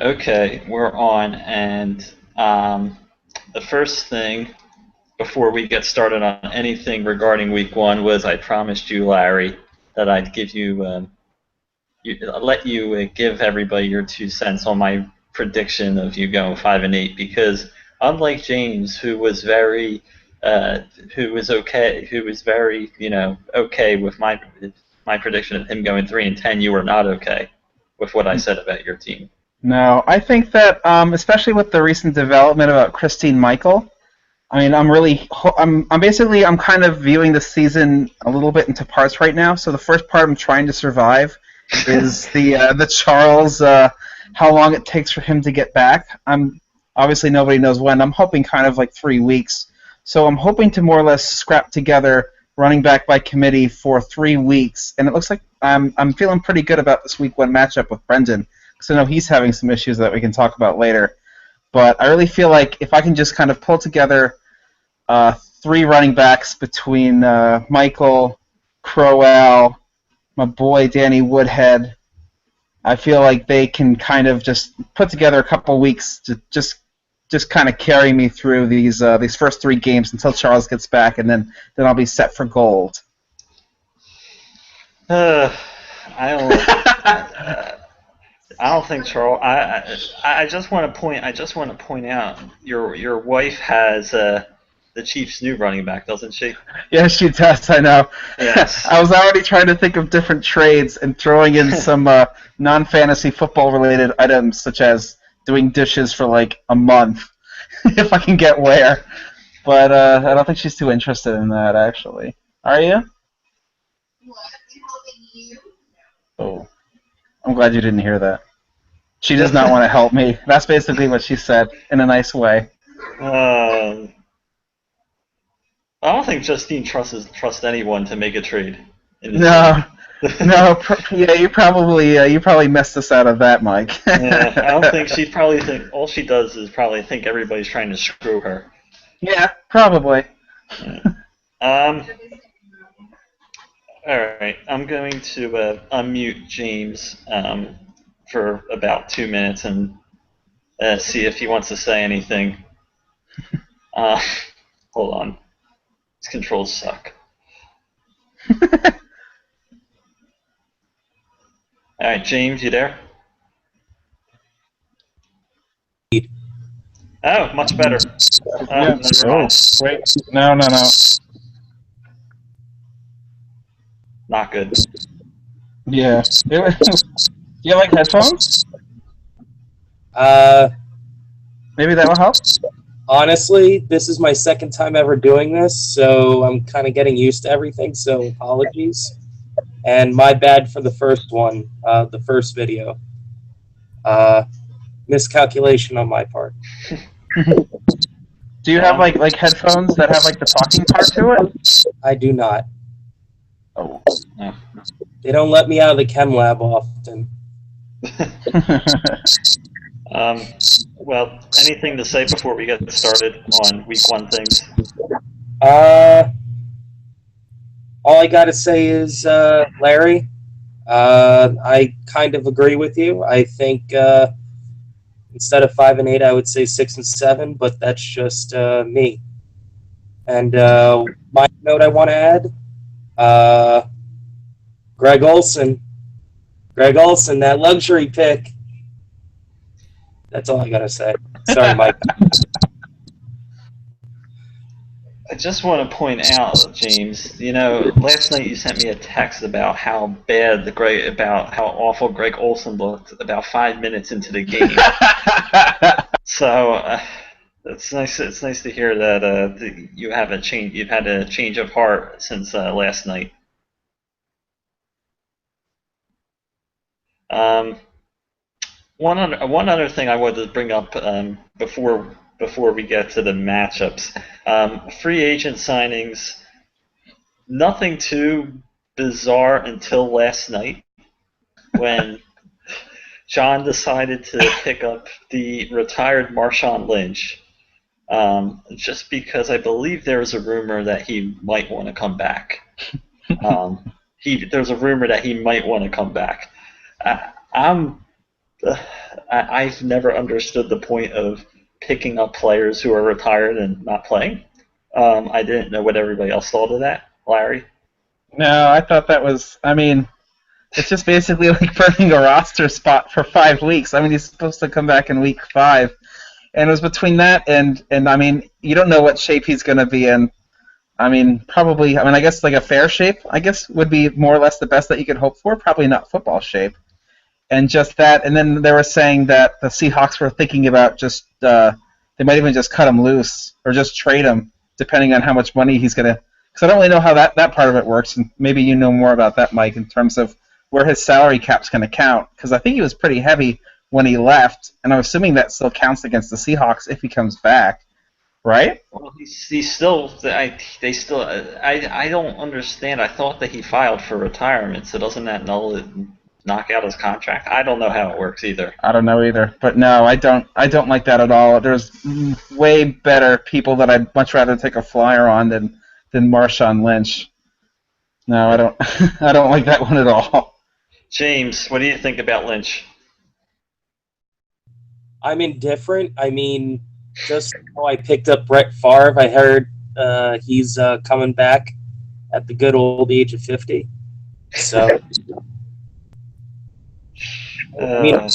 Okay, we're on, and the first thing before we get started on anything regarding Week 1 was I promised you, Larry, that I'd give you, let you give everybody your 2 cents on my prediction of you going 5-8, because unlike James, who was okay, who was very, okay with my prediction of him going 3-10, you were not okay with what I said about your team. No, I think that, especially with the recent development about Christine Michael, I mean, I'm kind of viewing the season a little bit into parts right now. So the first part I'm trying to survive is the Charles, how long it takes for him to get back. Obviously nobody knows when. I'm hoping kind of like 3 weeks. So I'm hoping to more or less scrap together running back by committee for 3 weeks, and it looks like I'm feeling pretty good about this week 1 matchup with Brendan, because I know he's having some issues that we can talk about later. But I really feel like if I can just kind of pull together 3 running backs between Michael, Crowell, my boy Danny Woodhead, I feel like they can kind of just put together a couple weeks to just kind of carry me through these first 3 games until Charles gets back, and then I'll be set for gold. I don't think Charles. I just want to point out your wife has the Chiefs' new running back, doesn't she? Yeah, she does. I know. Yes. I was already trying to think of different trades and throwing in some non-fantasy football-related items, such as doing dishes for like a month, if I can get where. But I don't think she's too interested in that, actually. Are you? Oh, I'm glad you didn't hear that. She does not want to help me. That's basically what she said, in a nice way. I don't think Justine trusts anyone to make a trade. No, yeah, you probably messed us out of that, Mike. Yeah, I don't think she'd probably think all she does is probably think everybody's trying to screw her. Yeah, probably. Yeah. All right, I'm going to unmute James for about 2 minutes and see if he wants to say anything. Hold on. These controls suck. All right, James, you there? Oh, much better. Yeah. Never mind. Wait. No. Not good. Yeah. Do you like headphones? Maybe that will help? Honestly, this is my second time ever doing this, so I'm kind of getting used to everything, so apologies. And my bad for the first one, the first video. Miscalculation on my part. Do you have like headphones that have like the talking part to it? I do not. Oh. They don't let me out of the chem lab often. Well, anything to say before we get started on week 1 things? All I gotta say is, Larry, I kind of agree with you. I think instead of 5-8, I would say 6-7, but that's just me. And my note I want to add, Greg Olson, that luxury pick. That's all I gotta say. Sorry, Mike. I just want to point out, James, last night you sent me a text about how awful Greg Olson looked about 5 minutes into the game. So it's nice. It's nice to hear that you have you've had a change of heart since last night. One other thing I wanted to bring up before we get to the matchups. Free agent signings, nothing too bizarre until last night when John decided to pick up the retired Marshawn Lynch, just because I believe there was a rumor that he might want to come back. There's a rumor that he might want to come back. I've never understood the point of picking up players who are retired and not playing. I didn't know what everybody else thought of that, Larry. No, I thought that was. I mean, it's just basically like burning a roster spot for 5 weeks. I mean, he's supposed to come back in week 5, and it was between that and I mean, you don't know what shape he's going to be in. I mean, probably. I mean, I guess like a fair shape, I guess would be more or less the best that you could hope for. Probably not football shape. And just that, and then they were saying that the Seahawks were thinking about just they might even just cut him loose or just trade him, depending on how much money he's gonna. Because I don't really know how that part of it works, and maybe you know more about that, Mike, in terms of where his salary cap's gonna count. Because I think he was pretty heavy when he left, and I'm assuming that still counts against the Seahawks if he comes back, right? Well, he's still. They still. I don't understand. I thought that he filed for retirement, so doesn't that knock out his contract? I don't know how it works either. I don't know either, but no, I don't like that at all. There's way better people that I'd much rather take a flyer on than Marshawn Lynch. No, I don't I don't like that one at all. James, what do you think about Lynch? I'm indifferent. I mean, just how I picked up Brett Favre, I heard he's coming back at the good old age of 50. So, I mean, Brett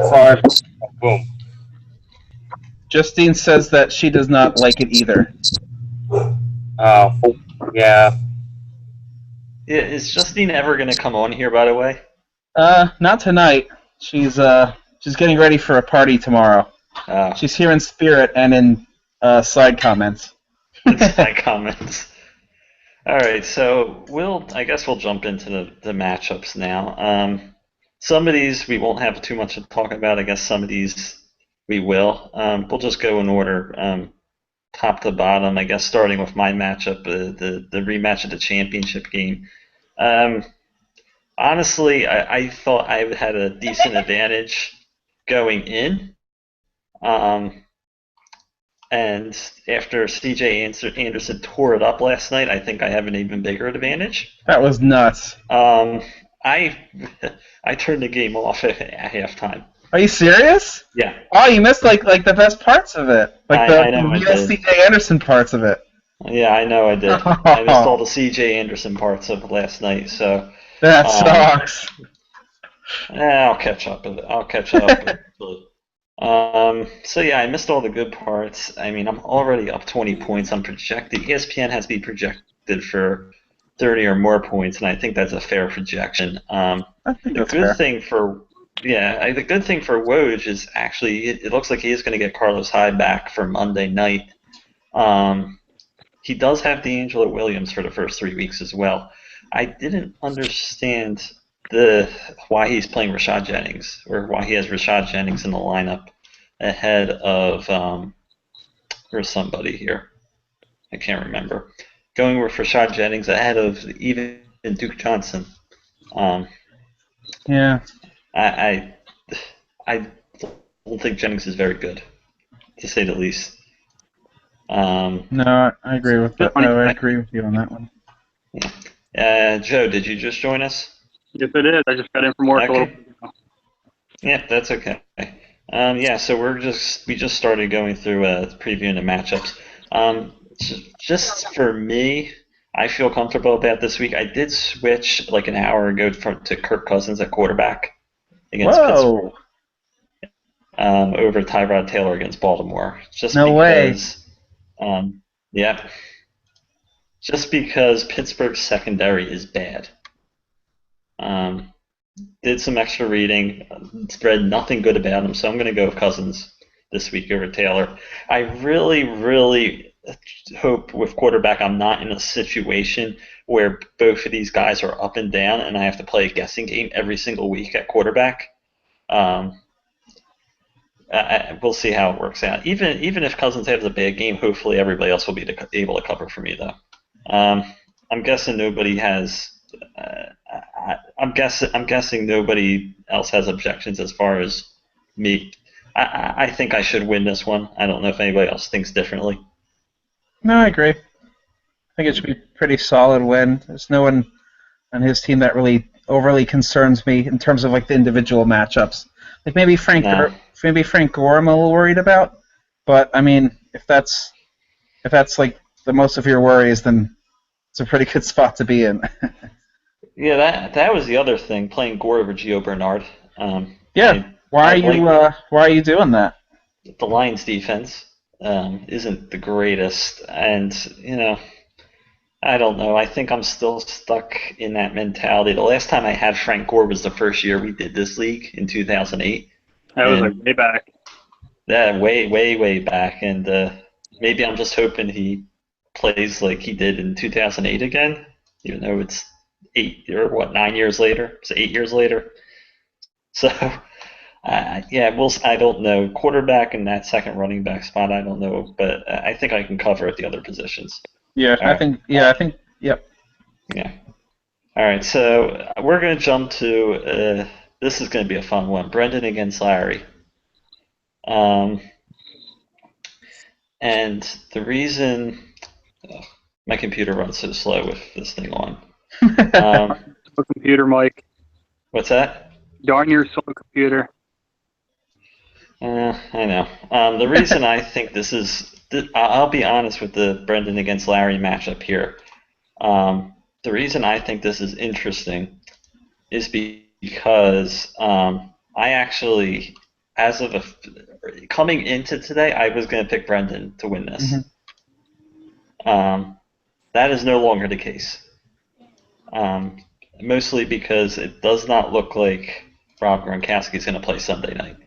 Favre, boom. Justine says that she does not like it either. Oh, yeah. Is Justine ever going to come on here, by the way? Not tonight. She's getting ready for a party tomorrow. She's here in spirit and in side comments. Side comments. All right, so I guess we'll jump into the matchups now. Some of these we won't have too much to talk about. I guess some of these we will. We'll just go in order, top to bottom. I guess starting with my matchup, the rematch of the championship game. Honestly, I thought I had a decent advantage going in. And after C.J. Anderson tore it up last night, I think I have an even bigger advantage. That was nuts. I turned the game off at halftime. Are you serious? Yeah. Oh, you missed like the best parts of it, like I know I the did. C.J. Anderson parts of it. Yeah, I know I did. I missed all the C.J. Anderson parts of last night, so that sucks. I'll catch up with it. I'll catch up. So yeah, I missed all the good parts. I mean, I'm already up 20 points. I'm projected. ESPN has me projected for 30 or more points, and I think that's a fair projection. I think the that's good fair. thing for the good thing for Woj is actually it looks like he is going to get Carlos Hyde back for Monday night. He does have D'Angelo Williams for the first 3 weeks as well. I didn't understand why he's playing Rashad Jennings, or why he has Rashad Jennings in the lineup ahead of there's somebody here. I can't remember. Going with Rashad Jennings ahead of even Duke Johnson. Yeah. I don't think Jennings is very good, to say the least. No, I agree with that. No, I agree with you on that one. Yeah. Joe, did you just join us? Yes, I did. I just got in from work a little bit ago. Yeah, that's okay. Yeah, so we just started going through previewing the matchups. Just for me, I feel comfortable about this week. I did switch like an hour ago to Kirk Cousins at quarterback against Pittsburgh. Over Tyrod Taylor against Baltimore. Yeah. Just because Pittsburgh's secondary is bad. Did some extra reading, read nothing good about him, so I'm going to go with Cousins this week over Taylor. I really, really hope with quarterback I'm not in a situation where both of these guys are up and down and I have to play a guessing game every single week at quarterback. We'll see how it works out. Even if Cousins has a bad game, hopefully everybody else will be able to cover for me, though. I'm guessing nobody has. I'm guessing nobody else has objections as far as me. I think I should win this one. I don't know if anybody else thinks differently. No, I agree. I think it should be a pretty solid win. There's no one on his team that really overly concerns me in terms of like the individual matchups. Like maybe Frank Gore I'm a little worried about, but I mean if that's like the most of your worries, then it's a pretty good spot to be in. Yeah, that was the other thing, playing Gore over Gio Bernard. Why are you doing that? The Lions defense isn't the greatest, and I don't know. I think I'm still stuck in that mentality. The last time I had Frank Gore was the first year we did this league in 2008. That was like way back. Yeah, way back, and maybe I'm just hoping he plays like he did in 2008 again, even though it's 9 years later? It's 8 years later. So, I don't know. Quarterback and that second running back spot, I don't know, but I think I can cover at the other positions. Yeah, I think. Yep. Yeah. All right, so we're going to jump to. This is going to be a fun one. Brendan against Larry. And the reason my computer runs so slow with this thing on. Computer, Mike. What's that? Darn your slow computer. I know. The reason I think this is, I'll be honest with the Brendan against Larry matchup here. The reason I think this is interesting is because I actually, coming into today, I was going to pick Brendan to win this. Mm-hmm. That is no longer the case. Mostly because it does not look like Rob Gronkowski is going to play Sunday night.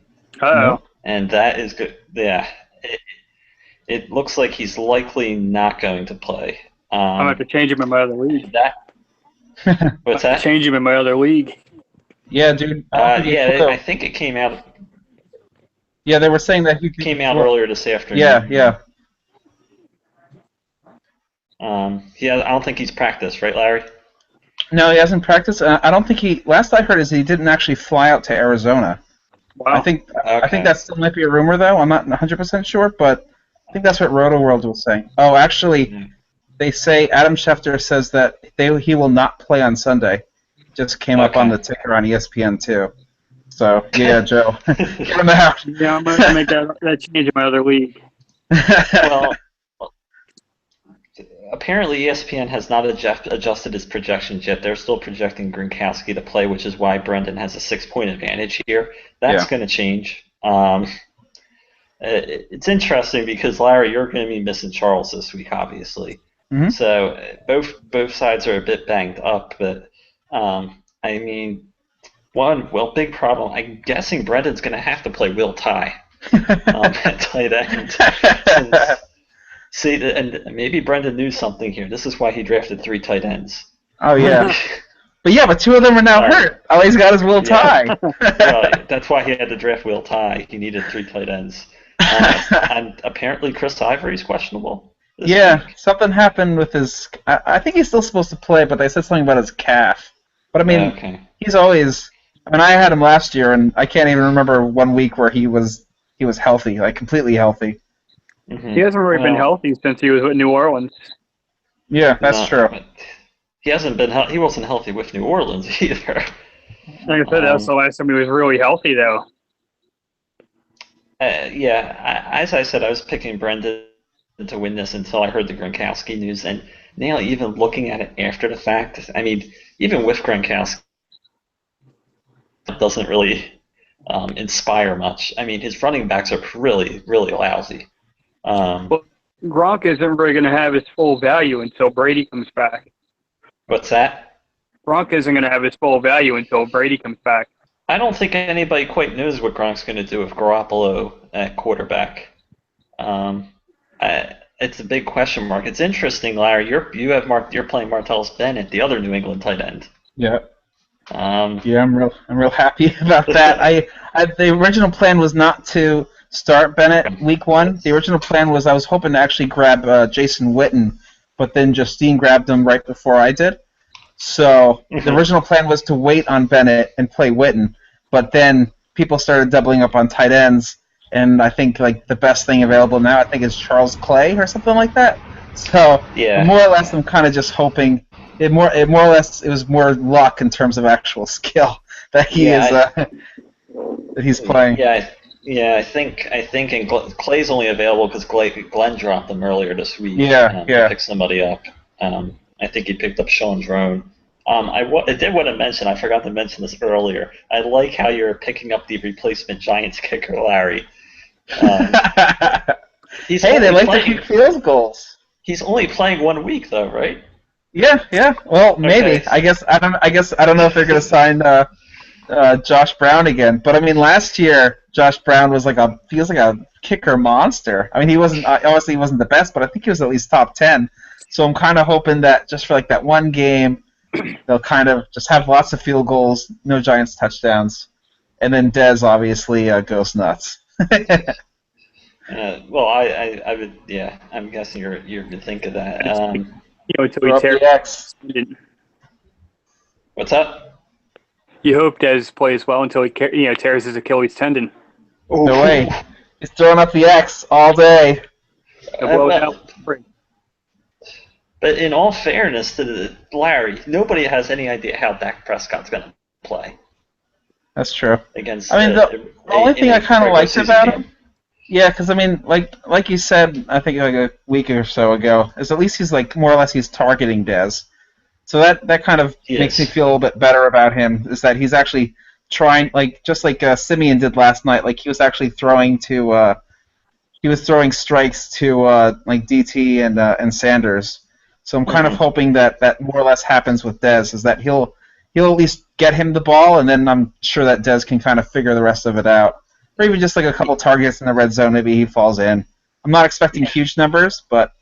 Uh-oh. And that is good. Yeah. It looks like he's likely not going to play. I'm going to have to change him in my other league. What's that? Change him in my other league. Yeah, dude. I think it came out. Yeah, they were saying that he came out earlier this afternoon. Yeah. I don't think he's practiced, right, Larry? No, he hasn't practiced. I don't think last I heard is he didn't actually fly out to Arizona. Wow. I think that still might be a rumor, though. I'm not 100% sure, but I think that's what Roto World was saying. Oh, actually, they say Adam Schefter says that he will not play on Sunday. Just came up on the ticker on ESPN, too. So, yeah, Joe, get him out. Yeah, I'm going to make that change in my other league. Well, apparently ESPN has not adjusted its projections yet. They're still projecting Gronkowski to play, which is why Brendan has a 6-point advantage here. That's going to change. It's interesting because, Larry, you're going to be missing Charles this week, obviously. Mm-hmm. So both sides are a bit banged up, but I mean, big problem. I'm guessing Brendan's going to have to play Will Tye at tight end. See, and maybe Brendan knew something here. This is why he drafted 3 tight ends. Oh, yeah. But 2 of them are now hurt. All he's got is Will Tye. Right. That's why he had to draft Will Tye. He needed 3 tight ends. And apparently Chris Ivory's questionable. Yeah, something happened with his... I think he's still supposed to play, but they said something about his calf. But, I mean, he's always... I mean, I had him last year, and I can't even remember one week where he was healthy, like completely healthy. Mm-hmm. He hasn't really been healthy since he was with New Orleans. Yeah, that's true. He hasn't been. He wasn't healthy with New Orleans either. Like I said, that's the last time he was really healthy, though. As I said, I was picking Brendan to win this until I heard the Gronkowski news, and now even looking at it after the fact, I mean, even with Gronkowski, it doesn't really inspire much. I mean, his running backs are really, really lousy. Well, Gronk isn't really going to have his full value until Brady comes back. What's that? Gronk isn't going to have his full value until Brady comes back. I don't think anybody quite knows what Gronk's going to do with Garoppolo at quarterback. It's a big question mark. It's interesting, Larry. You're playing Martellus Bennett, the other New England tight end. Yeah. I'm real happy about that. The original plan was not to start Bennett week 1. The original plan was I was hoping to actually grab Jason Witten, but then Justine grabbed him right before I did. So the original plan was to wait on Bennett and play Witten, but then people started doubling up on tight ends, and I think like the best thing available now is Charles Clay or something like that. So more or less I'm kind of just hoping it more or less it was more luck in terms of actual skill that that he's playing. Yeah, I think Clay's only available because Glenn dropped him earlier this week. Yeah. To pick somebody up. I think he picked up Sean Drone. I did want to mention, I forgot to mention this earlier. I like how you're picking up the replacement Giants kicker, Larry. Hey, they like to kick field goals. He's only playing 1 week though, right? Yeah. Well, maybe. Okay. I guess I don't know if they're going to sign Josh Brown again. But I mean, last year Josh Brown was feels like a kicker monster. I mean, he wasn't obviously he wasn't the best, but I think he was at least top 10. So I'm kind of hoping that just for that one game, they'll kind of just have lots of field goals, no Giants touchdowns, and then Dez obviously goes nuts. Well, I would, yeah. I'm guessing you're gonna think of that. Until he tears. What's that? You hope Dez plays well until he tears his Achilles tendon. Ooh. No way. He's throwing up the X all day. But in all fairness to Larry, nobody has any idea how Dak Prescott's going to play. That's true. Against the only thing I kind of liked about him, yeah, because I mean, like you said, I think a week or so ago, is at least he's more or less he's targeting Dez. So that kind of makes me feel a little bit better about him. Is that he's actually trying, just like Simeon did last night. He was actually throwing to, he was throwing strikes to DT and Sanders. So I'm kind of hoping that more or less happens with Dez. Is that he'll at least get him the ball, and then I'm sure that Dez can kind of figure the rest of it out. Or even just a couple targets in the red zone, maybe he falls in. I'm not expecting huge numbers, but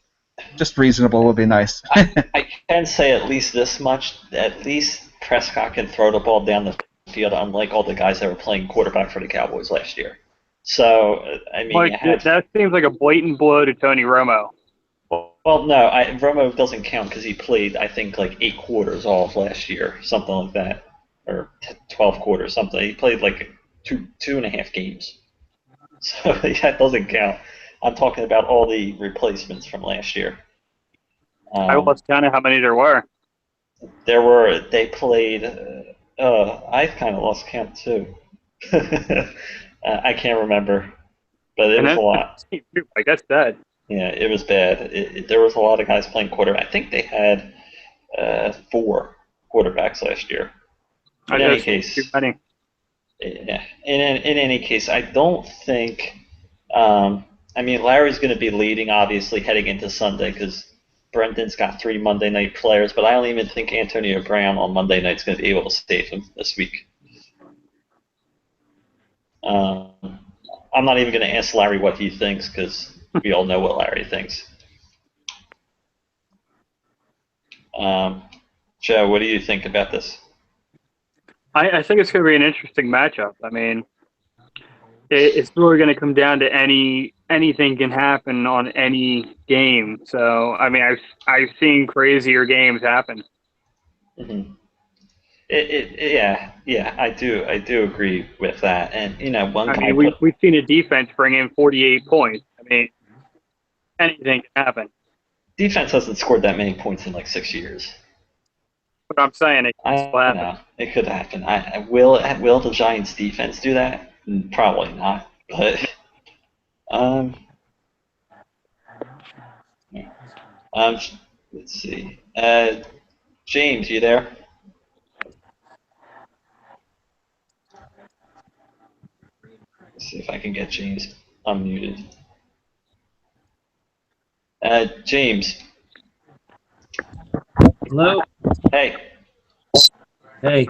just reasonable would be nice. I can say at least this much. At least Prescott can throw the ball down the field, unlike all the guys that were playing quarterback for the Cowboys last year. So, I mean... that seems like a blatant blow to Tony Romo. Well, no, Romo doesn't count because he played, I think, 8 quarters all of last year, something like that. Or 12 quarters, something. He played two and a half games. So that doesn't count. I'm talking about all the replacements from last year. I lost count of how many there were. They played, I kind of lost count too. I can't remember, but it was a lot. I guess that. Yeah, it was bad. There was a lot of guys playing quarterback. I think they had 4 quarterbacks last year. In any case, yeah. In any case, I don't think. Larry's going to be leading, obviously, heading into Sunday because Brendan's got 3 Monday night players, but I don't even think Antonio Brown on Monday night is going to be able to save him this week. I'm not even going to ask Larry what he thinks because we all know what Larry thinks. Joe, what do you think about this? I think it's going to be an interesting matchup. I mean, it's really going to come down to anything can happen on any game. So, I mean, I've seen crazier games happen. Mm-hmm. Yeah, I do agree with that. And we've seen a defense bring in 48 points. I mean, anything can happen. Defense hasn't scored that many points in 6 years. But I'm saying it could happen. Know. It could happen. Will the Giants defense do that? Probably not. But let's see. James, you there? Let's see if I can get James unmuted. James. Hello. Hey. Hey.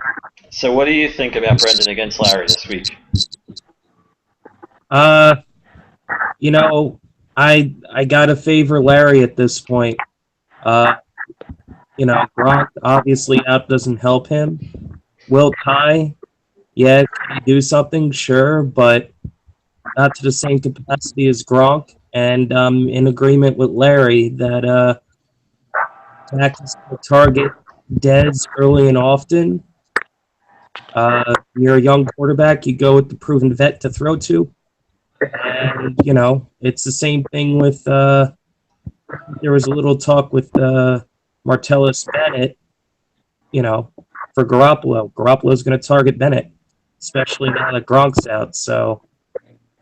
So what do you think about Brendan against Larry this week? I gotta favor Larry at this point. Gronk obviously out doesn't help him. Will Ty, can he do something? Sure, but not to the same capacity as Gronk. And in agreement with Larry that Dak is going to target Dez early and often. You're a young quarterback, you go with the proven vet to throw to. And, it's the same thing with there was a little talk with Martellus Bennett for Garoppolo. Garoppolo's going to target Bennett, especially now that Gronk's out. So,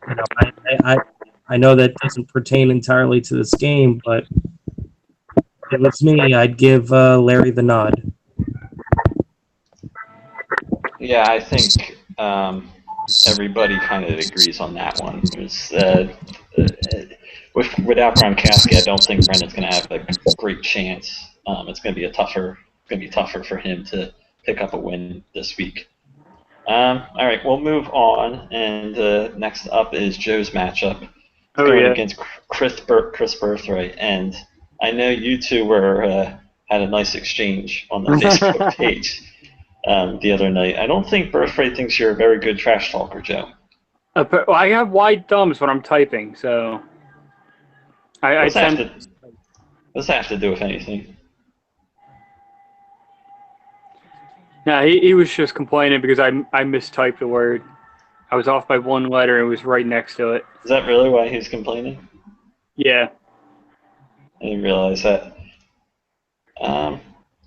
I know that doesn't pertain entirely to this game, but if it was me, I'd give Larry the nod. Yeah, I think everybody kind of agrees on that one. Without Gronkowski, I don't think Brennan's going to have a great chance. It's going to be tougher for him to pick up a win this week. All right, we'll move on, and next up is Joe's matchup. It's going against Chris Birthright, and I know you two had a nice exchange on the Facebook page the other night. I don't think Birthright thinks you're a very good trash talker, Joe. Well, I have wide thumbs when I'm typing, so What's that have to do with anything? Yeah, he was just complaining because I mistyped the word. I was off by one letter and it was right next to it. Is that really why he's complaining? Yeah. I didn't realize that.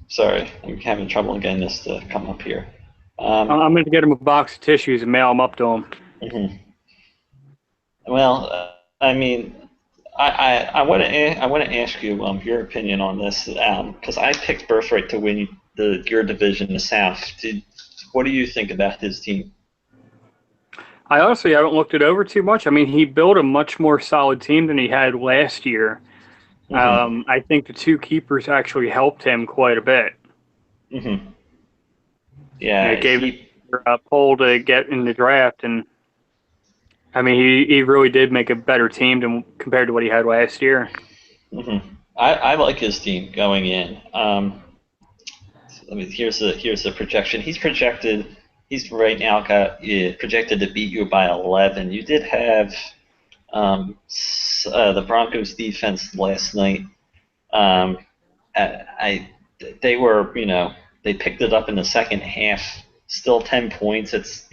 Sorry, I'm having trouble getting this to come up here. I'm going to get him a box of tissues and mail them up to him. Mm-hmm. Well, I mean, I want to ask you your opinion on this because I picked Birthright to win your division, the South. What do you think about his team? I honestly haven't looked it over too much. I mean, he built a much more solid team than he had last year. Mm-hmm. I think the two keepers actually helped him quite a bit. Mm-hmm. Yeah, it gave him a pull to get in the draft, and I mean, he really did make a better team compared to what he had last year. Mm-hmm. I like his team going in. Here's the projection. He's right now projected to beat you by 11. You did have the Broncos defense last night. They were, they picked it up in the second half. Still 10 points. It's,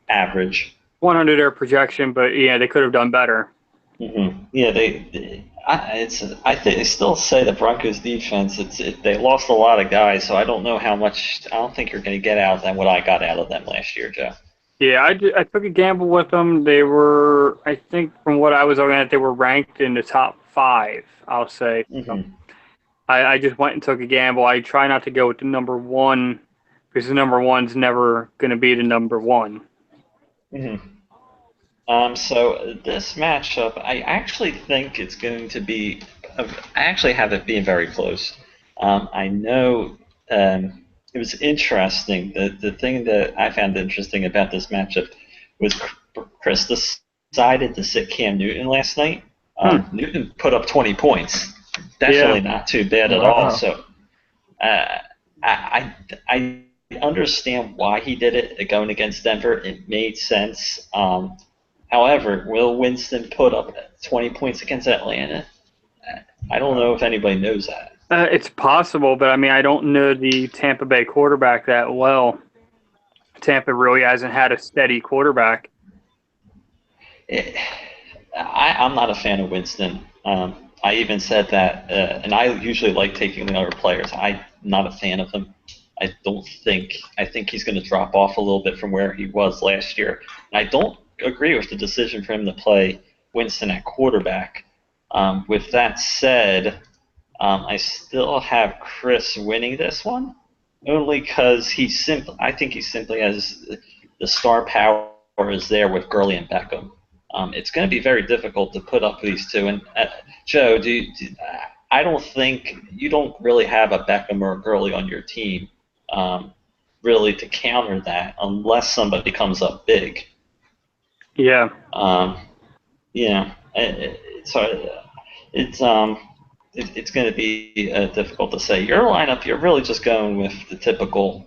average. 100 their projection, but yeah, they could have done better. Mm-hmm. Yeah, I still say the Broncos defense. They lost a lot of guys, so I don't know how much. I don't think you're going to get out of them what I got out of them last year, Joe. Yeah, I took a gamble with them. They were, I think, from what I was looking at, they were ranked in the top 5. I'll say. Mm-hmm. So I just went and took a gamble. I try not to go with the number 1 because the number 1's never going to be the number 1. Mm-hmm. So this matchup, I actually think it's going to be. I actually have it being very close. I know it was interesting. The thing that I found interesting about this matchup was Chris decided to sit Cam Newton last night. Newton put up 20 points. Definitely not too bad at all. So I understand why he did it going against Denver. It made sense. However, will Winston put up 20 points against Atlanta? I don't know if anybody knows that. It's possible, but I mean, I don't know the Tampa Bay quarterback that well. Tampa really hasn't had a steady quarterback. I'm not a fan of Winston. I even said that, and I usually like taking the other players. I'm not a fan of him. I think he's going to drop off a little bit from where he was last year. And I don't agree with the decision for him to play Winston at quarterback. With that said, I still have Chris winning this one, only because I think he simply has the star power is there with Gurley and Beckham. It's going to be very difficult to put up these two. And Joe, I don't think you don't really have a Beckham or a Gurley on your team, really to counter that unless somebody comes up big. Yeah. It's going to be difficult to say. Your lineup, you're really just going with the typical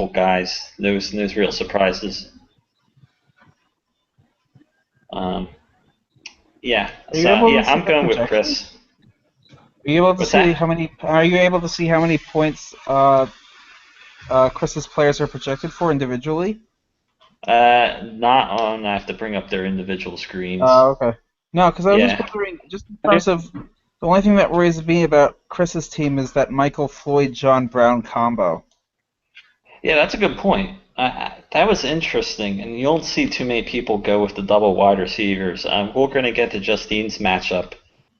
guys. No real surprises. I'm going with Chris. Are you able to see how many? Are you able to see how many points Chris's players are projected for individually? Not on. I have to bring up their individual screens. Oh, okay. No, because I was just wondering, just in terms of The only thing that worries me about Chris's team is that Michael Floyd John Brown combo. Yeah, that's a good point. That was interesting, and you don't see too many people go with the double wide receivers. We're going to get to Justine's matchup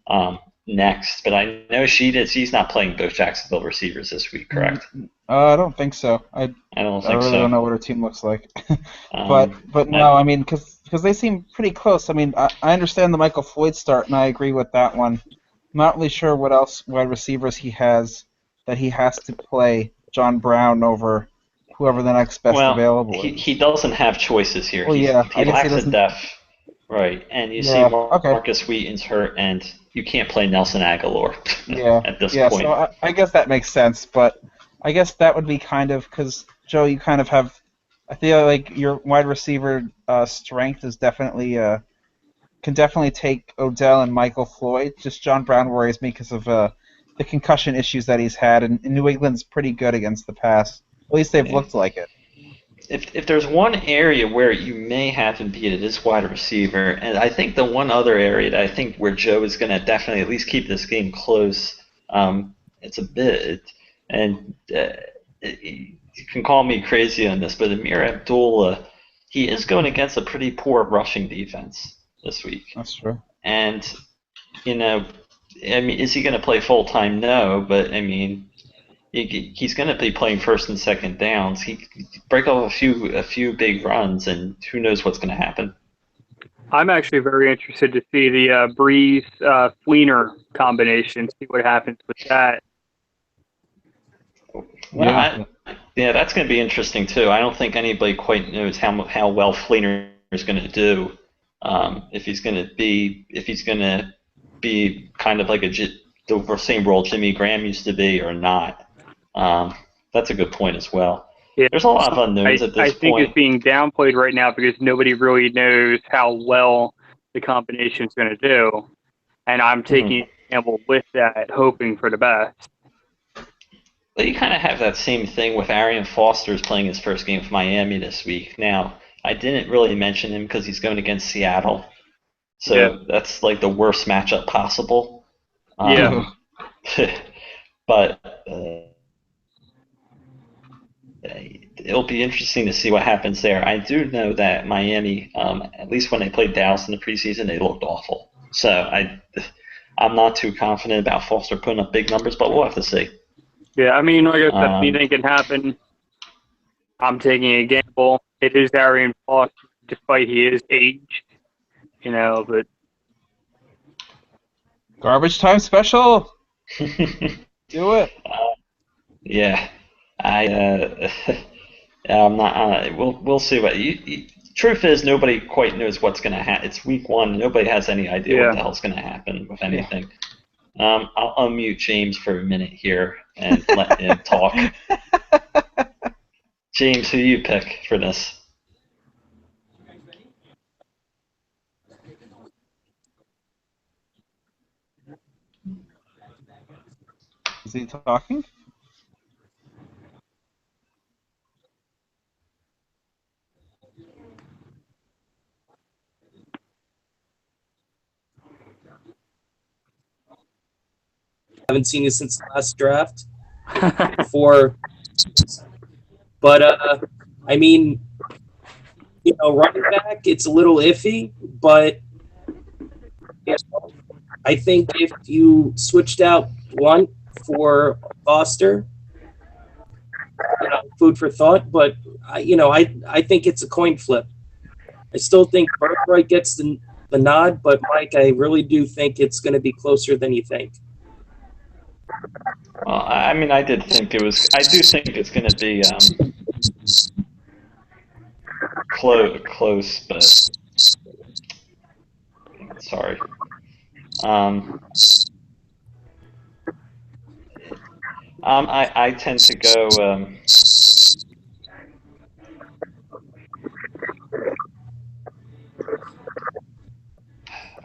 um, next, but I know she's not playing both Jacksonville receivers this week, correct? I don't think so. I don't I think really don't so. know what her team looks like. but Um, but no, I, I mean, because they seem pretty close. I mean, I understand the Michael Floyd start, and I agree with that one. I'm not really sure what else wide receivers he has that he has to play John Brown over whoever the next best well, available he is. doesn't have choices here. Well, yeah, I He guess he lacks a doesn't. depth, right? And you see Yeah, okay. Marcus Wheaton's hurt, and you can't play Nelson Aguilar Yeah, at this yeah. So point. I guess that makes sense, but I guess that would be kind of because Joe, you kind of have. I feel like your wide receiver strength is definitely can definitely take Odell and Michael Floyd. Just John Brown worries me because of the concussion issues that he's had, and New England's pretty good against the pass. At least they've Yeah. looked like it. If there's one area where you may have to beat it, is wide receiver, and I think the one other area that I think where Joe is going to definitely at least keep this game close, it's a bit, and you can call me crazy on this, but Amir Abdullah, he is going against a pretty poor rushing defense this week, That's true. and you know, I mean, is he going to play full time? No, but I mean, he's going to be playing first and second downs. He break off a few big runs, and who knows what's going to happen. I'm actually very interested to see the Breeze Fleener combination. See what happens with that. Well, Yeah. yeah, that's going to be interesting too. I don't think anybody quite knows how well Fleener is going to do. If he's going to be kind of like the same role Jimmy Graham used to be or not. That's a good point as well. Yeah, There's a lot of unknowns at I this think is point. being downplayed right now because nobody really knows how well the combination is going to do, and I'm taking Mhm. a gamble with that, hoping for the best. But you kind of have that same thing with Arian Foster's playing his first game for Miami this week. Now, I didn't really mention him because he's going against Seattle, Yeah, so that's like the worst matchup possible. yeah. Um, but it'll be interesting to see what happens there. I do know that Miami, at least when they played Dallas in the preseason, they looked awful. So I'm not too confident about Foster putting up big numbers, but we'll have to see. Yeah, I mean, like I said, Um, anything can happen. I'm taking a gamble. It is Arian Foster, despite he is aged, but Garbage time special. Do it. yeah, I I'm not. We'll see what truth is. Nobody quite knows what's going to happen. It's week one. Nobody has any idea what yeah. the hell's going to happen with Yeah. anything. I'll unmute James for a minute here and let him talk. James, who you pick for this? Is he talking? Haven't seen you since the last draft. For, but I mean, running back, it's a little iffy. But I think if you switched out Blunt for Foster, food for thought. But I think it's a coin flip. I still think Birthright gets the nod, but Mike, I really do think it's going to be closer than you think. Well, I mean, I did think it was. I do think it's going to be close, but sorry. I tend to go.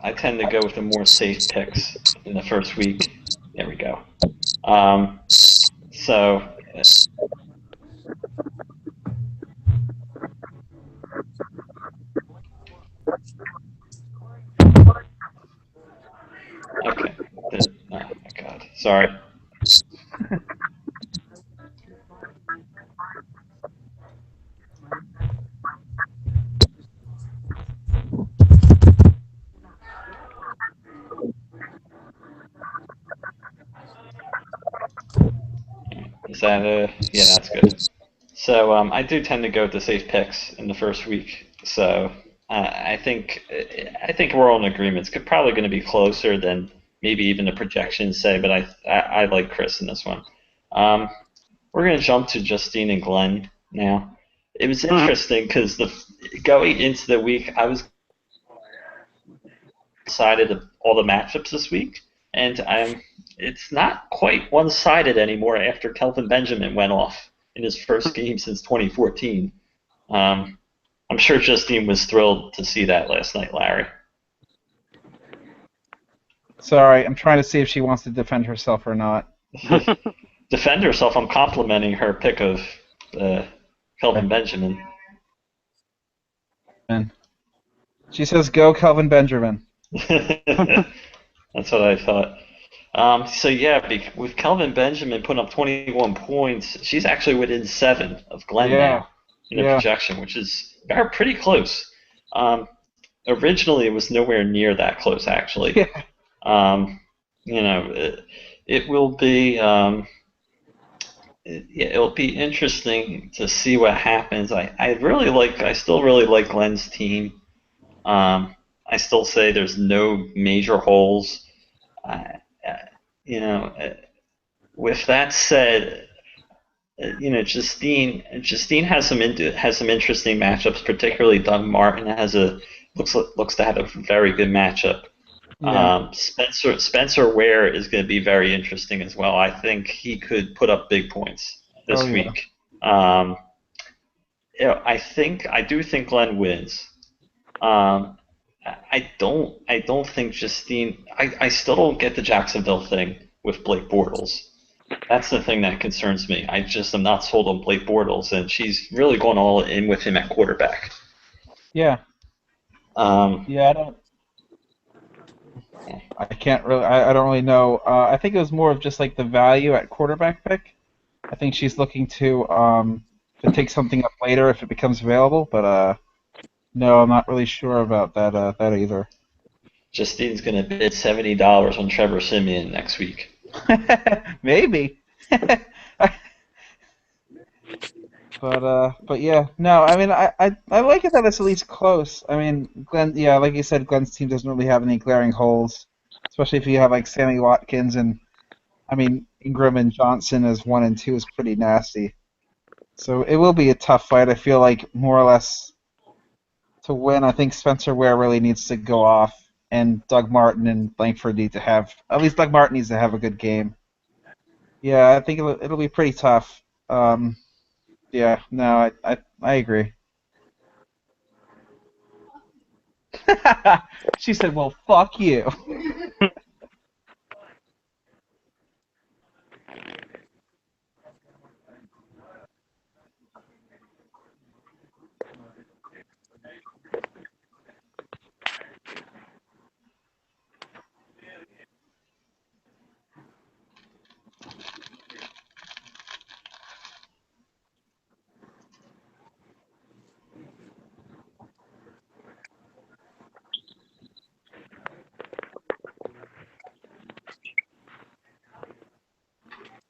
I tend to go with the more safe picks in the first week. There we go. So okay. Sorry. Is that yeah, that's good. So I do tend to go with the safe picks in the first week. So I think we're all in agreement. It's probably going to be closer than maybe even the projections say, but I like Chris in this one. Um, we're going to jump to Justine and Glenn now. It was interesting because going into the week, I was decided all the matchups this week, and it's not quite one-sided anymore after Kelvin Benjamin went off in his first game since 2014. I'm sure Justine was thrilled to see that last night, Larry. Sorry, I'm trying to see if she wants to defend herself or not. Defend herself. I'm complimenting her pick of Kelvin Benjamin. She says, "Go, Kelvin Benjamin." That's what I thought. So yeah, with Kelvin Benjamin putting up 21 points, she's actually within 7 of Glenn now in the projection, which is pretty close. Originally, it was nowhere near that close, actually. It will be it'll be interesting to see what happens. I still really like Glenn's team. I still say there's no major holes. With that said, Justine has some interesting matchups. Particularly Doug Martin looks to have a very good matchup. Yeah. Spencer Ware is going to be very interesting as well. I think he could put up big points this week. I do think Glenn wins. I don't think Justine. I still don't get the Jacksonville thing with Blake Bortles. That's the thing that concerns me. I just am not sold on Blake Bortles, and she's really going all in with him at quarterback. Yeah. I can't really. I don't really know. I think it was more of just like the value at quarterback pick. I think she's looking to take something up later if it becomes available, but no, I'm not really sure about that either. Justine's going to bid $70 on Trevor Siemian next week. Maybe. But yeah, no. I mean, I like it that it's at least close. I mean, Glenn. Yeah, like you said, Glenn's team doesn't really have any glaring holes, especially if you have like Sammy Watkins and I mean Ingram and Johnson as 1 and 2 is pretty nasty. So it will be a tough fight. I feel like more or less to win. I think Spencer Ware really needs to go off, and Doug Martin and Langford need to have at least Doug Martin needs to have a good game. Yeah, I think it'll be pretty tough. Yeah, no, I agree. She said, "Well, fuck you."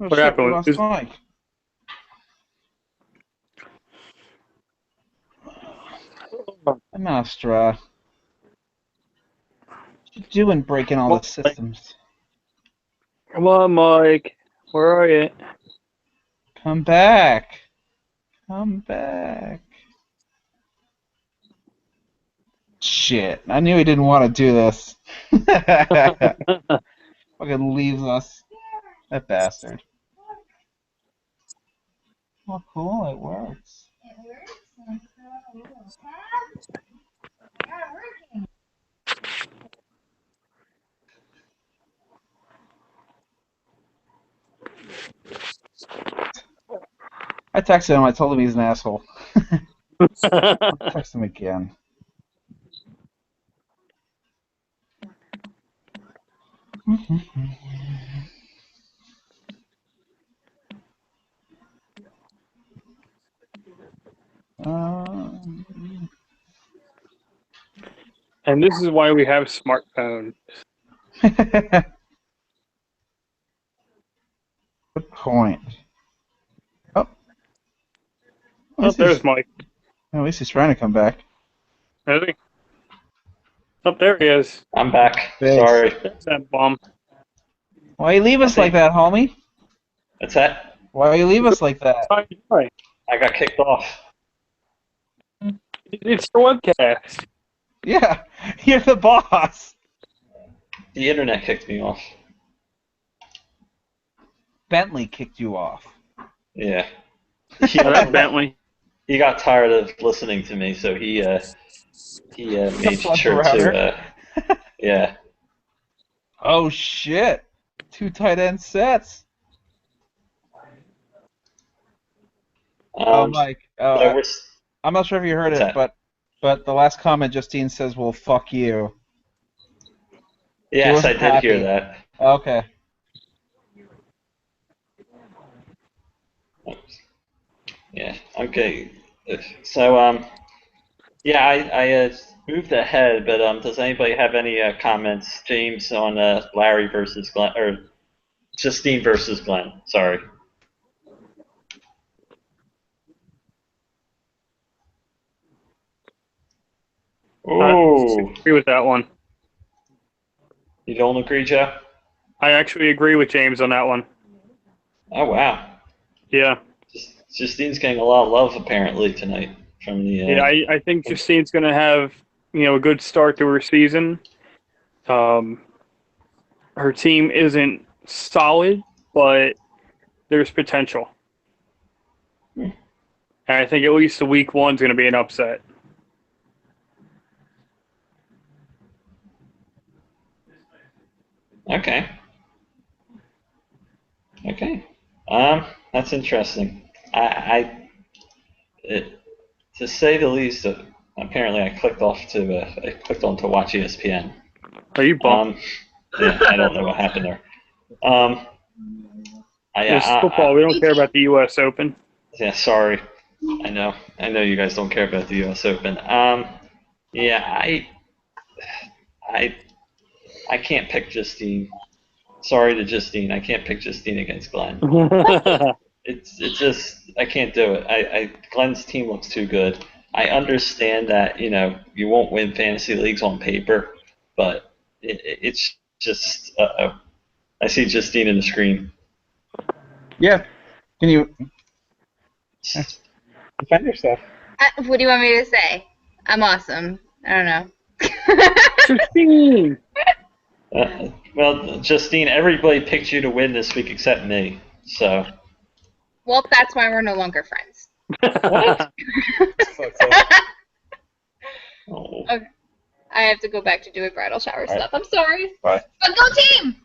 Oh, What shit, happened? we lost Mike. Mastra. What you doing breaking all the systems? Come on, Mike. Where are you? Come back. Come back. Shit, I knew he didn't want to do this. Fucking leaves us. That bastard. Oh, cool, it works. I texted him, I told him he's an asshole. I'll text him again. And this is why we have smartphones. Good point. Oh. Oh, there's Mike. At least he's trying to come back. Is he? Oh, there he is. I'm back. Thanks. Sorry. There's that bomb. Why you leave us like that, homie? What's that? Why you leave us like that? Hi. I got kicked off. It's the webcast. Yeah, you're the boss. The internet kicked me off. Bentley kicked you off. Yeah. Oh, that's Bentley. He got tired of listening to me, so he made Flunk sure around to yeah. Oh shit! 2 tight end sets. Mike. So I'm not sure if you heard it, but the last comment, Justine says, "Well, fuck you." yes, I did happy. hear that. Okay. Yeah. Okay. So yeah, I moved ahead, but does anybody have any comments, James, on Larry versus Glenn, or Justine versus Glenn? Sorry. I agree with that one. You don't agree, Joe? I actually agree with James on that one. Oh wow. Yeah. Justine's getting a lot of love apparently tonight from the. Yeah, I think Justine's going to have a good start to her season. Her team isn't solid, but there's potential. And I think at least the week one's going to be an upset. Okay. Okay. That's interesting. To say the least, apparently I clicked on to watch ESPN. Are you bummed? Yeah, I don't know what happened there. It's football. We don't care about the U.S. Open. Yeah, sorry. I know you guys don't care about the U.S. Open. Yeah, I can't pick Justine. Sorry to Justine, I can't pick Justine against Glenn. It's just I can't do it. Glenn's team looks too good. I understand that you won't win fantasy leagues on paper, but it's just I see Justine in the screen. Yeah. Can you defend yourself? What do you want me to say? I'm awesome. I don't know. Justine. Well, Justine, everybody picked you to win this week except me. So. Well, that's why we're no longer friends. What? Oh. Okay. I have to go back to doing bridal shower stuff. I'm sorry. Bye. But go team!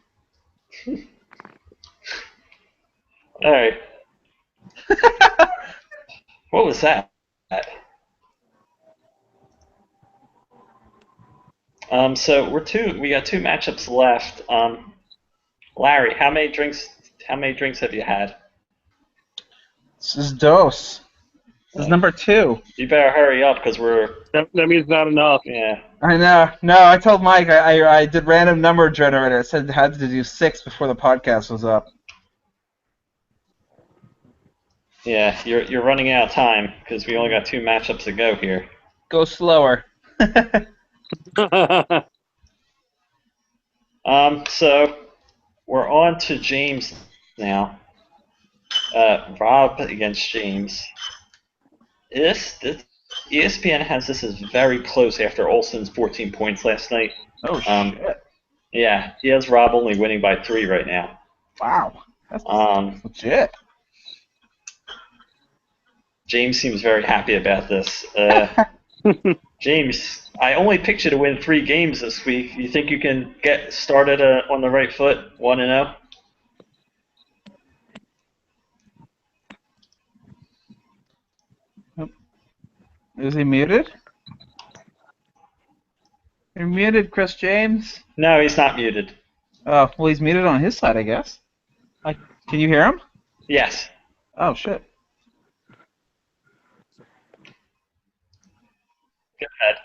All right. What was that? So we got 2 matchups left. Larry, how many drinks have you had? This is dose. This is number 2. You better hurry up because we're. That means not enough. Yeah. I know. No, I told Mike I did random number generator. It said I had to do 6 before the podcast was up. Yeah, you're running out of time because we only got 2 matchups to go here. Go slower. So we're on to James now. Rob against James. This ESPN has this as very close after Olsen's 14 points last night. Oh shit! Yeah, he has Rob only winning by 3 right now. Wow, that's legit. James seems very happy about this. James, I only picked you to win 3 games this week. You think you can get started on the right foot, 1-0? Is he muted? You're muted, Chris James. No, he's not muted. Oh, well, he's muted on his side, I guess. Can you hear him? Yes. Oh, shit. Go ahead.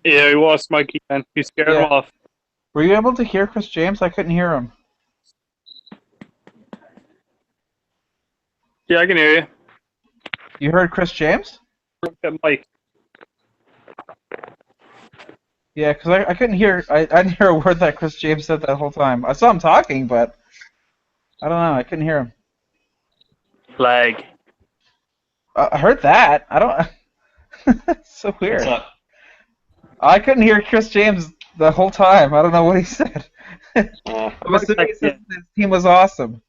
Yeah, he lost Mikey, and he scared him Yeah. off. Were you able to hear Chris James? I couldn't hear him. Yeah, I can hear you. You heard Chris James? Yeah, Mike. Yeah, because I couldn't hear. I didn't hear a word that Chris James said that whole time. I saw him talking, but I don't know. I couldn't hear him. Flag. I heard that. I don't. It's so What's weird. up? I couldn't hear Chris James the whole time. I don't know what he said. Uh, I'm assuming he said his team was awesome.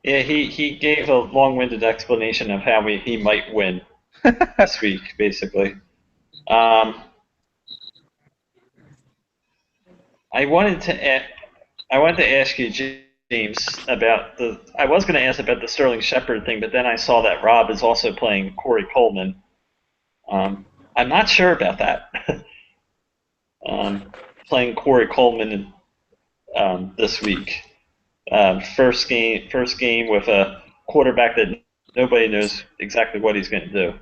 yeah, he gave a long-winded explanation of how he might win this week, basically. Um, I wanted to ask you, James, about the. I was going to ask about the Sterling Shepard thing, but then I saw that Rob is also playing Corey Coleman. I'm not sure about that. Playing Corey Coleman this week. First game with a quarterback that nobody knows exactly what he's going to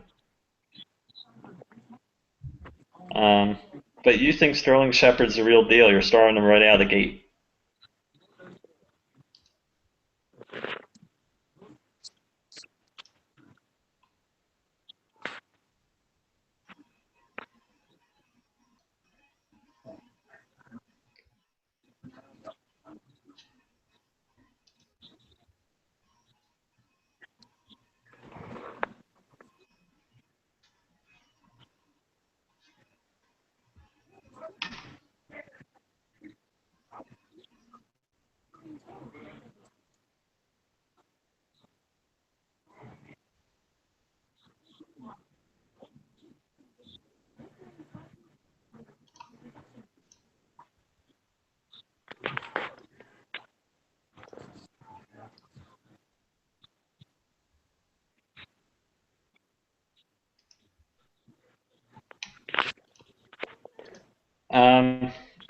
do. But you think Sterling Shepard's the real deal? You're starting him right out of the gate.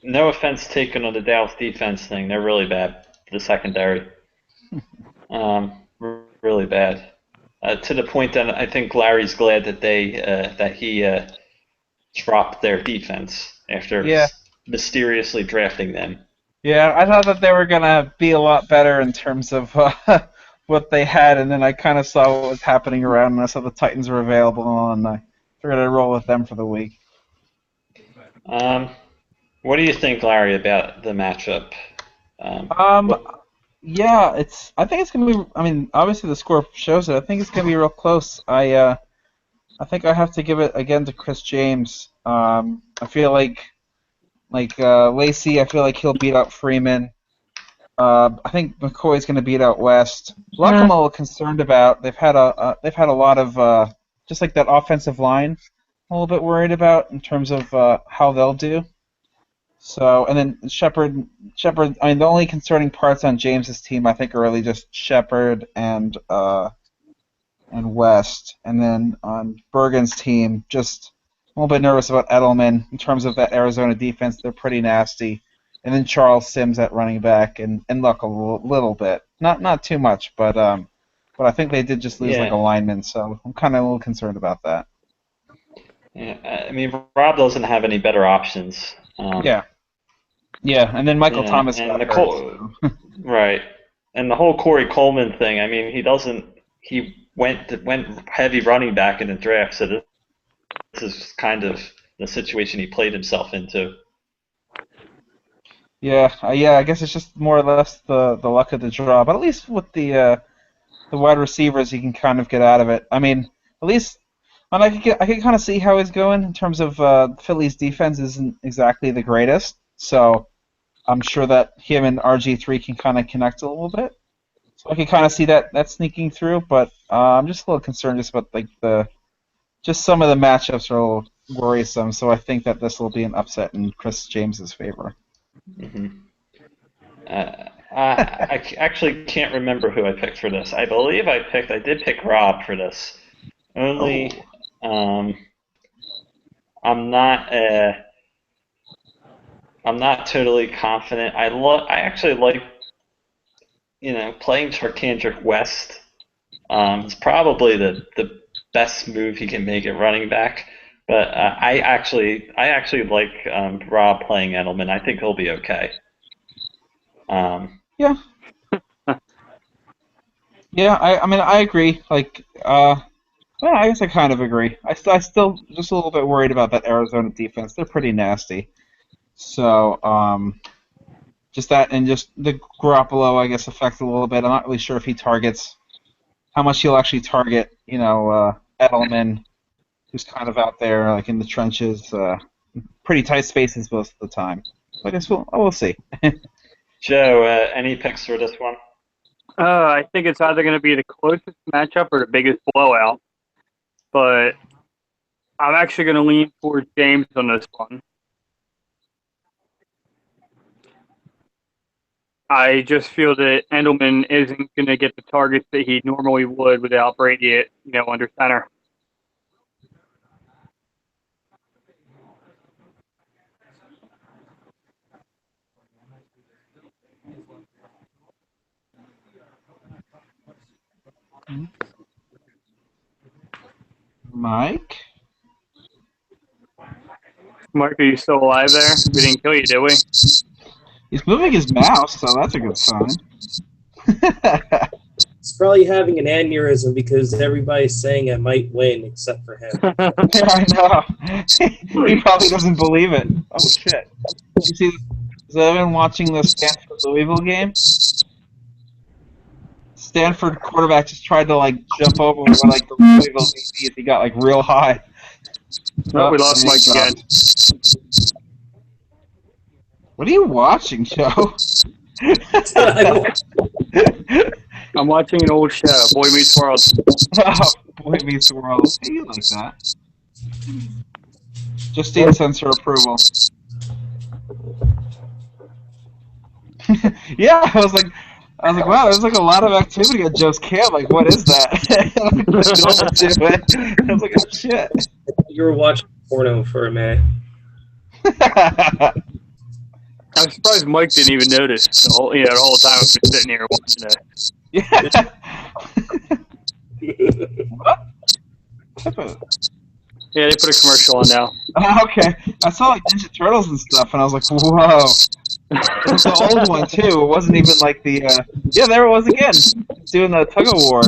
No offense taken on the Dallas defense thing. They're really bad. The secondary. Really bad. To the point that I think Larry's glad that he dropped their defense after Yeah. mysteriously drafting them. Yeah, I thought that they were gonna be a lot better in terms of what they had, and then I kind of saw what was happening around, and I saw the Titans were available, and I figured I'd roll with them for the week. What do you think, Larry, about the matchup? What, Yeah, I think it's gonna be. I mean, obviously the score shows it. I think it's gonna be real close. I think I have to give it again to Chris James. I feel like Lacey. I feel like he'll beat out Freeman. I think McCoy's going to beat out West. Luck I'm a little concerned about. They've had a lot of just like that offensive line. I'm a little bit worried about in terms of how they'll do. So and then Shepard. I mean, the only concerning parts on James's team, I think, are really just Shepard and West. And then on Bergen's team, just a little bit nervous about Edelman in terms of that Arizona defense. They're pretty nasty. And then Charles Sims at running back, and look, a little bit, not too much, but I think they did just lose like a lineman, so I'm kind of a little concerned about that. Yeah, I mean, Rob doesn't have any better options. Yeah, and then Michael Thomas and got hurt. Right, and the whole Corey Coleman thing. I mean, he went heavy running back in the draft, so this is kind of the situation he played himself into. Yeah. I guess it's just more or less the luck of the draw, but at least with the wide receivers, you can kind of get out of it. I mean, at least, and I can kind of see how he's going in terms of Philly's defense isn't exactly the greatest, so I'm sure that him and RG3 can kind of connect a little bit. So I can kind of see that sneaking through, but I'm just a little concerned just about like just some of the matchups are a little worrisome. So I think that this will be an upset in Chris James's favor. Mm-hmm. I actually can't remember who I picked for this. I believe I did pick Rob for this. Only, I'm not totally confident. I actually like, playing Charkandrick West. It's probably the best move he can make at running back. But I actually like Rob playing Edelman. I think he'll be okay. Yeah. Yeah, I mean, I agree. Like, well, I guess I kind of agree. I still just a little bit worried about that Arizona defense. They're pretty nasty. So, just that and just the Garoppolo, I guess, affects a little bit. I'm not really sure if he targets, how much he'll actually target, Edelman, who's kind of out there, like in the trenches, pretty tight spaces most of the time. So I guess we'll see. Joe, any picks for this one? I think it's either going to be the closest matchup or the biggest blowout. But I'm actually going to lean towards James on this one. I just feel that Edelman isn't going to get the targets that he normally would without Brady at, under center. Mike? Mark, are you still alive there? We didn't kill you, did we? He's moving his mouse, so that's a good sign. He's probably having an aneurysm because everybody's saying I might win except for him. Yeah, I know. He probably doesn't believe it. Oh, shit. You see, has anyone watching the Stanford-Louisville game? Stanford quarterback just tried to, jump over where, the Louisville VP. He got, real high. Oh, we lost Mike again. What are you watching, Joe? I'm watching an old show, Boy Meets World. Oh, Boy Meets World. Hey, you like that. Justine censor approval. Yeah, I was like, wow, there's a lot of activity at Joe's camp. Like, what is that? I was like, oh shit. You were watching porno for a minute. I'm surprised Mike didn't even notice the whole time I've been sitting here watching it. Yeah. What? Yeah, they put a commercial on now. Oh, okay. I saw Ninja Turtles and stuff, and I was like, whoa. It's the old one too. It wasn't even like the. Yeah, there it was again, doing the tug of war.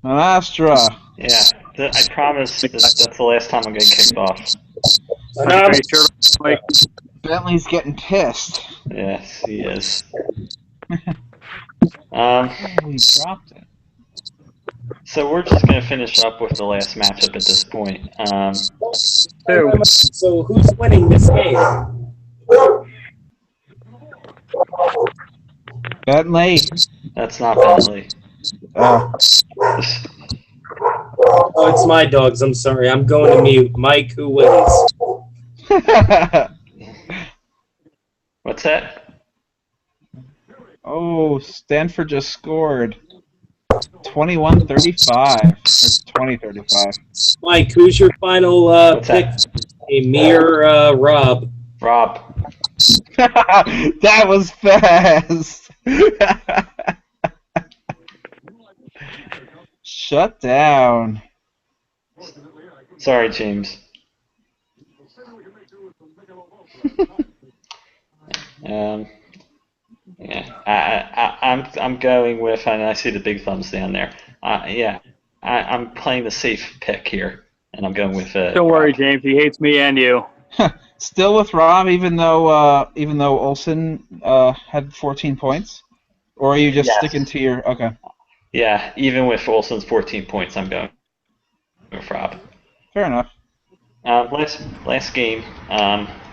An Astra. Yeah, I promise that's the last time I'm getting kicked off. Bentley's getting pissed. Yes, he is. He dropped it. So we're just going to finish up with the last matchup at this point. So who's winning this game? Bentley. That's not Bentley. Oh. Oh, it's my dogs. I'm sorry. I'm going to mute. Mike, who wins? What's that? Oh, Stanford just scored 21-35 or 20-35. Mike, who's your final What's pick? that? A mere Rob. Rob. That was fast. Shut down. Sorry, James. Yeah, I'm going with, and I see the big thumbs down there. Yeah, I'm playing the safe pick here, and I'm going with Don't worry, Rob. James. He hates me and you. Still with Rob, even though Olsen had 14 points, or are you just Yes. sticking to your okay? Yeah, even with Olsen's 14 points, I'm going with Rob. Fair enough. Last game,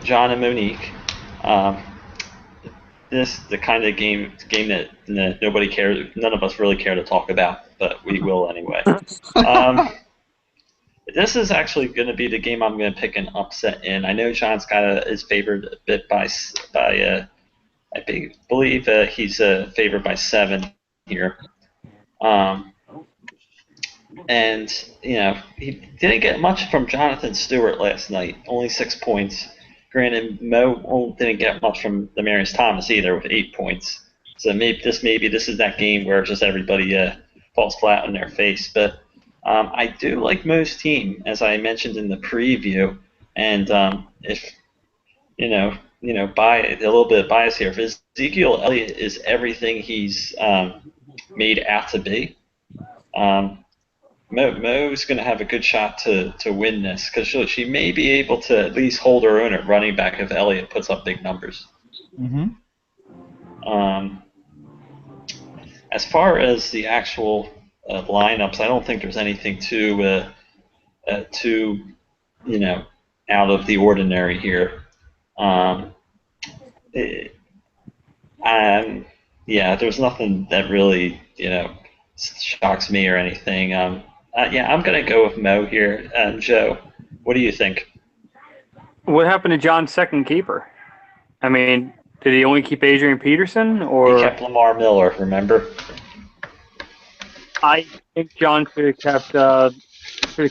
John and Monique. Um, this the kind of game that nobody cares, none of us really care to talk about, but we will anyway. This is actually going to be the game I'm going to pick an upset in. I know John's is favored a bit by I believe he's favored by 7 here. And he didn't get much from Jonathan Stewart last night. Only 6 points. Granted, Mo didn't get much from Demarius Thomas either, with 8 points. So maybe this is that game where just everybody falls flat on their face. But I do like Mo's team, as I mentioned in the preview. And if by a little bit of bias here, if Ezekiel Elliott is everything he's made out to be, Mo's going to have a good shot to win this, because she may be able to at least hold her own at running back if Elliott puts up big numbers. Mm-hmm. As far as the actual lineups, I don't think there's anything too out of the ordinary here. There's nothing that really shocks me or anything. I'm going to go with Mo here. Joe, what do you think? What happened to John's second keeper? I mean, did he only keep Adrian Peterson, or He kept Lamar Miller, remember? I think John should have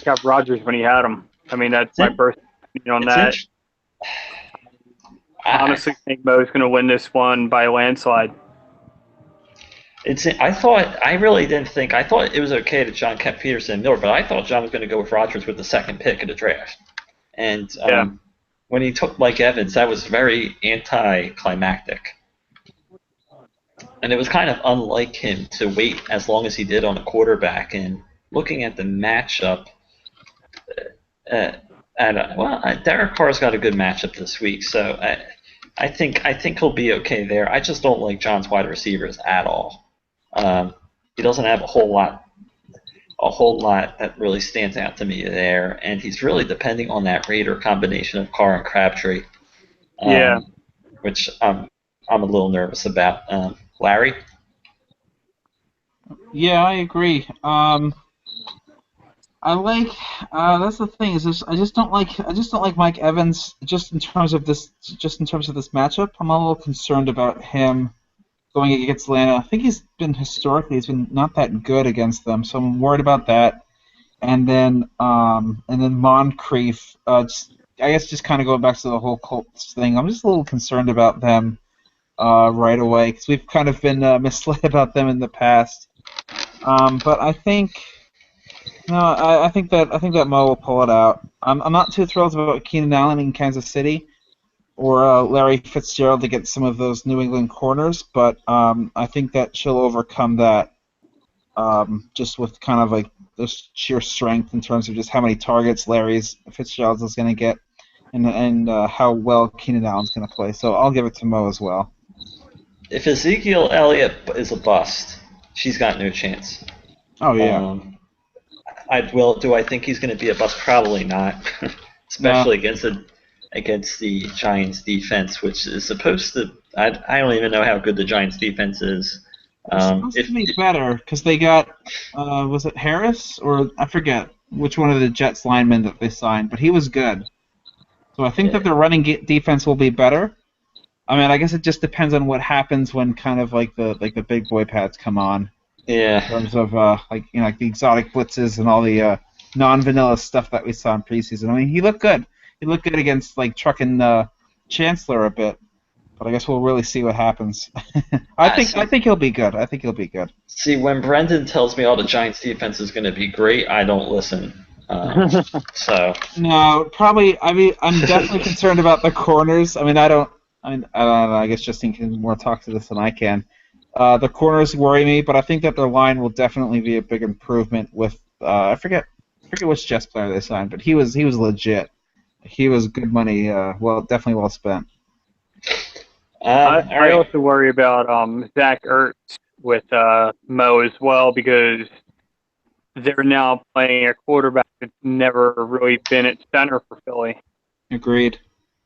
kept Rodgers when he had him. I mean, that's my personal opinion on that. I honestly think Mo's going to win this one by a landslide. I really didn't think. I thought it was okay that John kept Peterson and Miller, but I thought John was going to go with Rodgers with the second pick of the draft. And when he took Mike Evans, that was very anticlimactic. And it was kind of unlike him to wait as long as he did on a quarterback. And looking at the matchup, Derek Carr's got a good matchup this week, so I think he'll be okay there. I just don't like John's wide receivers at all. He doesn't have a whole lot that really stands out to me there, and he's really depending on that Raider combination of Carr and Crabtree. Which I'm a little nervous about. Larry? Yeah, I agree. I like. That's the thing is, I just don't like Mike Evans. Just in terms of this matchup, I'm a little concerned about him going against Atlanta. I think he's been not that good against them, so I'm worried about that. And then Moncrief. I guess just kind of going back to the whole Colts thing, I'm just a little concerned about them right away, because we've kind of been misled about them in the past. But I think. No, I think that Mo will pull it out. I'm not too thrilled about Keenan Allen in Kansas City or Larry Fitzgerald to get some of those New England corners, but I think that she'll overcome that just with kind of like this sheer strength in terms of just how many targets Larry's Fitzgerald is going to get and how well Keenan Allen's going to play. So I'll give it to Mo as well. If Ezekiel Elliott is a bust, she's got no chance. Oh, yeah. Do I think he's going to be a bust? Probably not, especially against the Giants defense, which is supposed to. I don't even know how good the Giants defense is. It's supposed to be better because they got was it Harris or I forget which one of the Jets linemen that they signed, but he was good. So I think that their running defense will be better. I mean, I guess it just depends on what happens when kind of like the big boy pads come on. In Yeah. terms of like the exotic blitzes and all the non-vanilla stuff that we saw in preseason. I mean, he looked good. He looked good against like trucking Chancellor a bit, but I guess we'll really see what happens. I think he'll be good. I think he'll be good. See, when Brendan tells me all the Giants' defense is going to be great, I don't listen. So No, probably. I mean, I'm definitely concerned about the corners. I mean, I don't. I don't know. I guess Justin can more talk to this than I can. The corners worry me, but I think that their line will definitely be a big improvement with. I forget which Jets player they signed, but he was legit. He was good money. Well, definitely well spent. all I right. also worry about Zach Ertz with Mo as well because they're now playing a quarterback that's never really been at center for Philly. Agreed.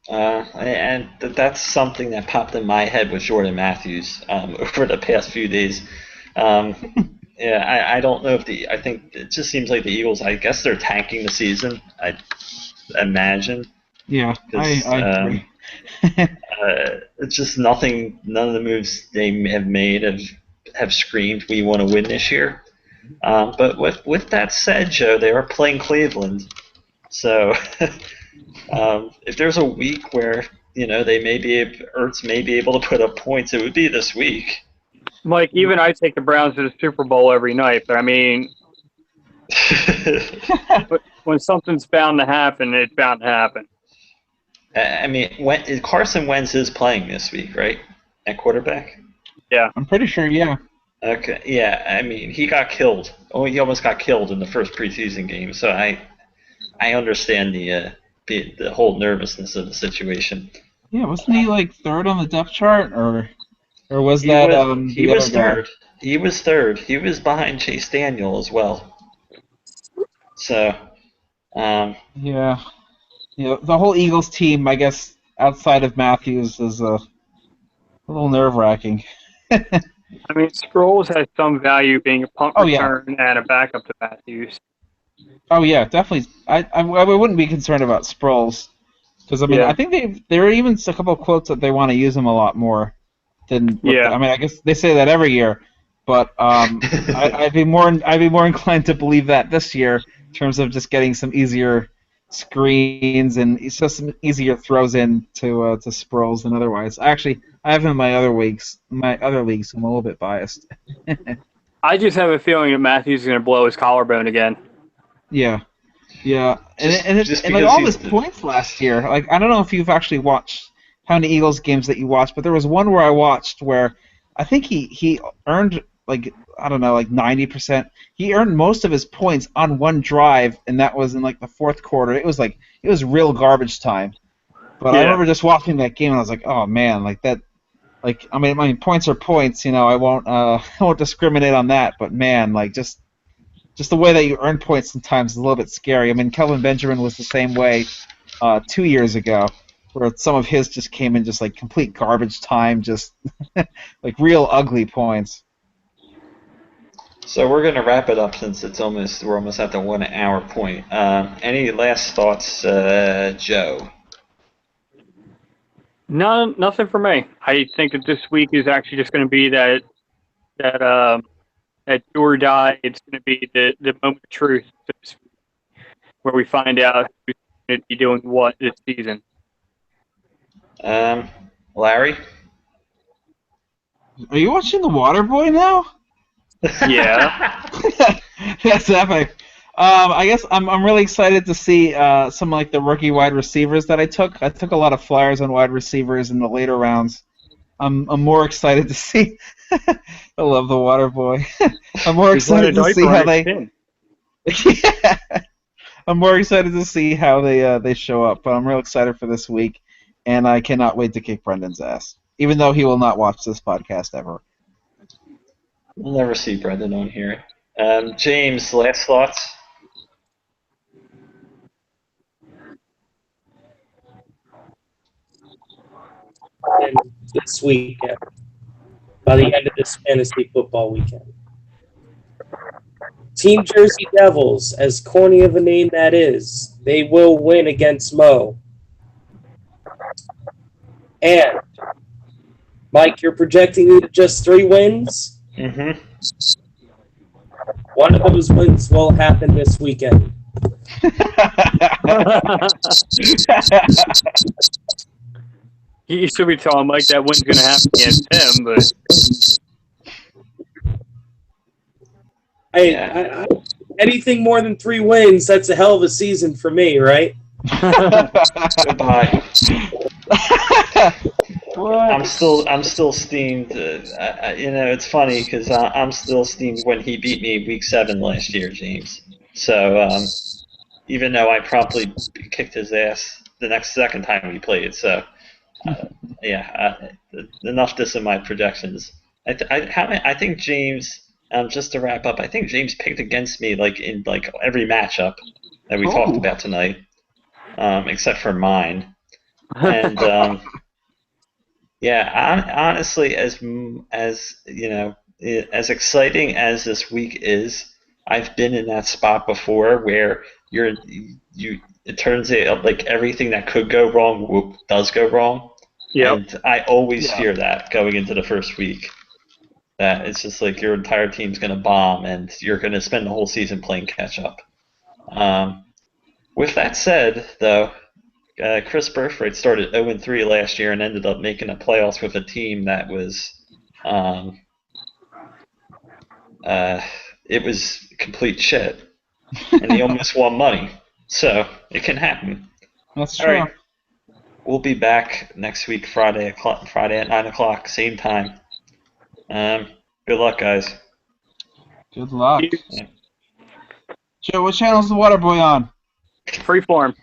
And that's something that popped in my head with Jordan Matthews over the past few days. Yeah, I don't know if I think it just seems like the Eagles, I guess they're tanking the season, I imagine. Yeah, I agree. It's just nothing, none of the moves they have made have screamed, we want to win this year. But with that said, Joe, they are playing Cleveland. So if there's a week where, Ertz may be able to put up points, it would be this week. Mike, even I take the Browns to the Super Bowl every night, but I mean, when something's bound to happen, it's bound to happen. I mean, Carson Wentz is playing this week, right? At quarterback? Yeah. I'm pretty sure, yeah. Okay, yeah. I mean, he got killed. Oh, he almost got killed in the first preseason game. So I understand the whole nervousness of the situation. Yeah, wasn't he like third on the depth chart, or was He that was the other guy? third. He was third. He was behind Chase Daniel as well. So, Yeah. The whole Eagles team, I guess, outside of Matthews, is a little nerve-wracking. I mean, Sproles has some value being a punt Oh, yeah. return and a backup to Matthews. Oh yeah, definitely. I wouldn't be concerned about Sproles because I mean Yeah. I think there are even a couple of quotes that they want to use him a lot more than. Yeah. I mean I guess they say that every year, but I'd be more inclined to believe that this year in terms of just getting some easier screens and it's just some easier throws in to Sproles than otherwise. I have him in my other leagues. So I'm a little bit biased. I just have a feeling that Matthews is going to blow his collarbone again. Yeah. Yeah, Just and because like all he's his points last year. Like I don't know if you've actually watched how many Eagles games that you watched, but there was one where I watched where I think he earned like I don't know like 90%. He earned most of his points on one drive, and that was in like the fourth quarter. It was real garbage time. But I Yeah. remember just watching that game, and I was like, oh man, like that. Like I mean points are points. I won't discriminate on that. But man, like just the way that you earn points sometimes is a little bit scary. I mean, Kelvin Benjamin was the same way 2 years ago, where some of his just came in just like complete garbage time, just like real ugly points. So we're going to wrap it up since we're almost at the 1 hour point. Any last thoughts, Joe? No, nothing for me. I think that this week is actually just going to be that do or die. It's going to be the moment of truth, where we find out who's going to be doing what this season. Larry? Are you watching The Waterboy now? Yeah. That's epic. I guess I'm really excited to see some like the rookie wide receivers that I took. I took a lot of flyers on wide receivers in the later rounds. I'm more excited to see. I love The Waterboy. I'm more excited to see how they. Yeah. I'm more excited to see how they show up, but I'm real excited for this week, and I cannot wait to kick Brendan's ass, even though he will not watch this podcast ever. We'll never see Brendan on here. James, last thoughts? And this weekend, by the end of this fantasy football weekend. Team Jersey Devils, as corny of a name that is, they will win against Mo. And Mike, you're projecting me to just 3 wins? Mm-hmm. One of those wins will happen this weekend. You should be telling Mike that win's going to happen against him, but Hey, Yeah. anything more than 3 wins, that's a hell of a season for me, right? Goodbye. What? I'm still steamed. It's funny because I'm still steamed when he beat me week 7 last year, James. So even though I promptly kicked his ass the second time we played, so enough dissing my projections. I think James. Just to wrap up, I think James picked against me like in like every matchup that we talked about tonight, except for mine. And honestly, as as exciting as this week is, I've been in that spot before where it turns out like everything that could go wrong does go wrong, yep. and I always fear that going into the first week. That it's just like your entire team's going to bomb and you're going to spend the whole season playing catch up. With that said, though, Chris Burford started 0-3 last year and ended up making the playoffs with a team that was, it was complete shit, and he almost won money. So it can happen. That's All true. right, we'll be back next week, Friday at 9:00, same time. Good luck, guys. Good luck. You- Yeah. Joe, what channel is the Water Boy on? Freeform.